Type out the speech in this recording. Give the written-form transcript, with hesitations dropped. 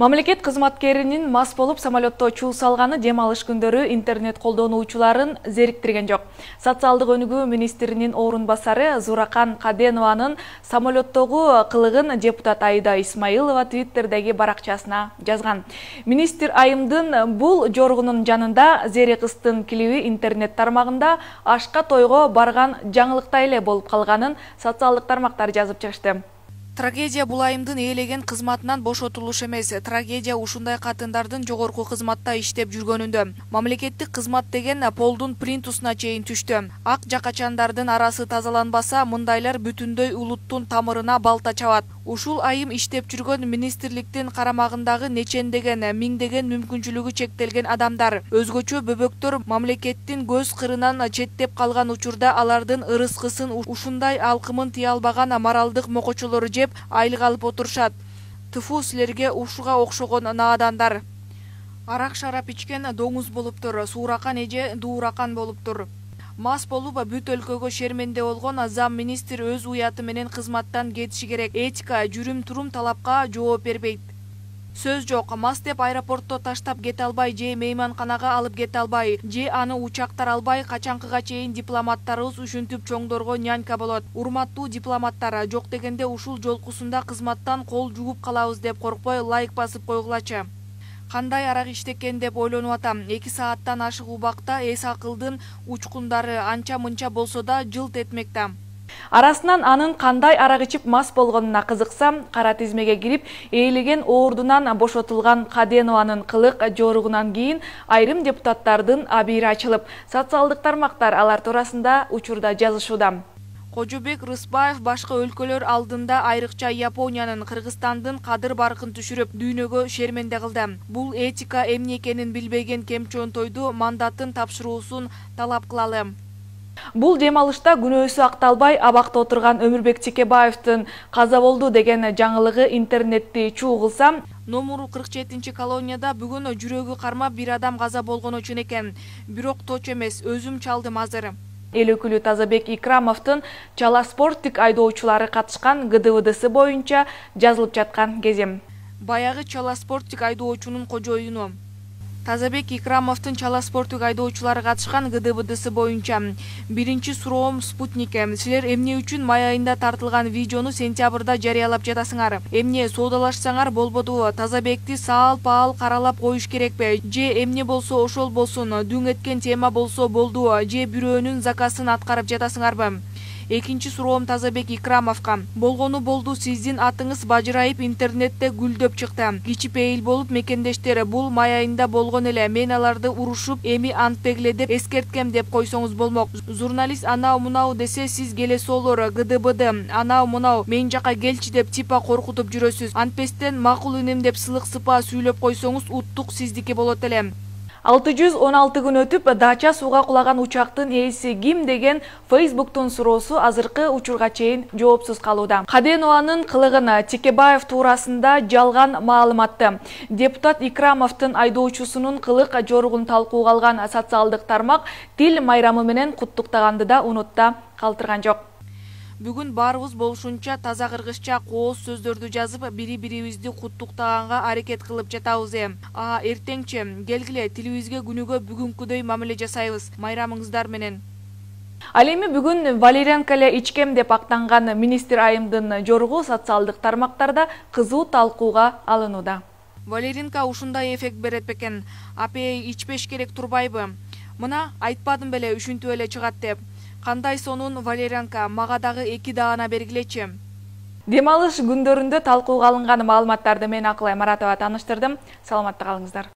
Мамлекет кызматкеринин мас болуп самолетто чуу салганы дем алыш күндөрү интернет колдонуучуларын зериктирген жок. Социалдык өнүгүү министринин орун басары Зуракан Каденованын самолеттогу кылыгын депутат Аида Исмаилова Твиттердеги баракчасына жазган. Министр айымдын бул жоргунун жанында Зери кыздын клиби интернет тармагында ашка тойго барган жаңылыктай эле болуп калганын социалдык тармактар жазып чыгышты. Трагедия бул айымдын ээлеген кызматынан бошотулуш эмес. Трагедия ушундай катындардын жогорку кызматта иштеп жүргөнүндө. Мамлекеттик кызмат деген полдун плинтусуна чейин түштү. Ак жакачандардын арасы тазаланбаса, мындайлар бүтүндөй улуттун тамырына балта чабат. Ушул айым иштеп жүргөн министрликтин карамагындагы нечендеген, миңдеген мүмкүнчүлүгү чектелген адамдар, өзгөчө бөбөктөр мамлекеттин көз кырынан четтеп калган учурда алардын ырыскысын ушундай алкымын тыя албаган моралдык мокочолору жеп айлык алып отурушат. Тыфу силерге ушуга окшогон наадандар. Арак шарап ичкен доңуз болуптур, сууракан эже дууракан болуптур. Мас болуп бүт өлкөгө шерменде болгон зам министр өз уяты менен кызматтан кетиши керек. Этика, жүрүм-турум талапка жооп бербейт. Сөз жок, мас деп аэропортто таштап кете албай, же мейманканага алып кете албай, же аны учактар албай, качанкыга чейин дипломаттарыбыз ушинтип чоңдорго нянька болот. Урматтуу дипломаттар, жок дегенде ушул жолкусунда кызматтан кол жугуп калабыз деп коркпой лайк басып койгулачы. Кандай арак иштеккен деп ойлонуп атам. 2 сааттан ашык убакта эс акылдын учкундары анча-мынча болсо да жылт этмекте. Арасынан анын кандай арак ичип мас болгонуна кызыксам, кара тизмеге кирип, ээлеген ордунан бошотулган Каденованын кылык жоругунан кийин айрым депутаттардын абийири ачылып, социалдык тармактар алар туурасында учурда жазышууда. Кожобек Рыспаев башка өлкөлөр алдында айрыкча Япониянын, Кыргызстандын кадыр-баркын түшүрүп, дүйнөгө шерменде кылды. Бул этика эмне экенин билбеген кемчөнтойду мандатын тапшыруусун талап кылалы. Бул дем алышта күнөөсү акталбай абакта отурган Өмүрбек Чекебаевдин каза болду деген жаңылыгы интернетти чуу кылса, номуру 47 колонияда бүгүн жүрөгү кармап бир адам каза болгону үчүн экен. Бирок точ эмес, өзүм чалдым азыр. Эл өкүлү Тазабек Икрамовдун чала спорттук айдоочулары катышкан ГДВДсы боюнча жазылып жаткан кезем. Баягы чала спорттук айдоочунун кожоюну. Тазабек Икрамовдун чала спорттук айдоочулары катышкан ГДВДсы боюнча. Биринчи суроом Спутникке. Силер эмне үчүн май айында тартылган видеону сентябрда жарыялап жатасыңар? Эмне соодалашсаңар болбодубу? Тазабекти саал-паал каралап коюш керекпи? Же эмне болсо ошол болсун, дүң эткен тема болсо болду, же бирөөнүн заказын аткарып жатасыңарбы? Экинчи суроом Тазабек Икрамовго. Болгону болду, сиздин атыңыз бажырайып интернетте гүлдөп чыкты. Кичипейил болуп мекендештер, бул май айында болгон эле. Мен аларды урушуп, эми антпегле деп эскерткем деп койсоңуз болмок. Журналист анау мунау десе, сиз келе солор ГДБД, анау мунау мен жака келчи деп типа коркутуп жүрөсүз. Антпестен макул үнем деп сылык сыпа сүйлөп койсоңуз уттук сиздики болот эле. 616 күн өтүп, дача сууга кулаган учактын ээси ким деген Facebooktун суроосу азыркы учурга чейин жоопсуз калууда. Каденованын кылыгын Чекебаев туурасында жалган маалыматты депутат Икрамовдун айдоочусунун кылык жоругун талкууга алган социалдык тармак тил майрамы менен куттуктаганды да унутта калтырган жок. Бүгүн баарыбыз болушунча таза кыргызча кооз сөздөрдү жазып, бири-бирибизди куттуктаганга аракет кылып жатабыз. Эртеңчи келгиле тилибизге күнүгө бүгүнкүдөй мамиле жасайбыз. Майрамыңыздар менен. Ал эми бүгүн валерьянка эле ичкем деп актанган министр айымдын жоругу социалдык тармактарда кызуу талкууга алынууда. Валерьянка ушундай эффект берет бекен. Апей ичпеш керек турбайбы? Мына айтпадым беле, үшүнтүп эле чыгат деп. Кандай сонун валерьянка, мага дагы 2 даана бергилечи. Дем алыш күндөрүндө талкууга алынган маалыматтарды мен Акылай Маратова тааныштырдым. Саламатта калыңыздар.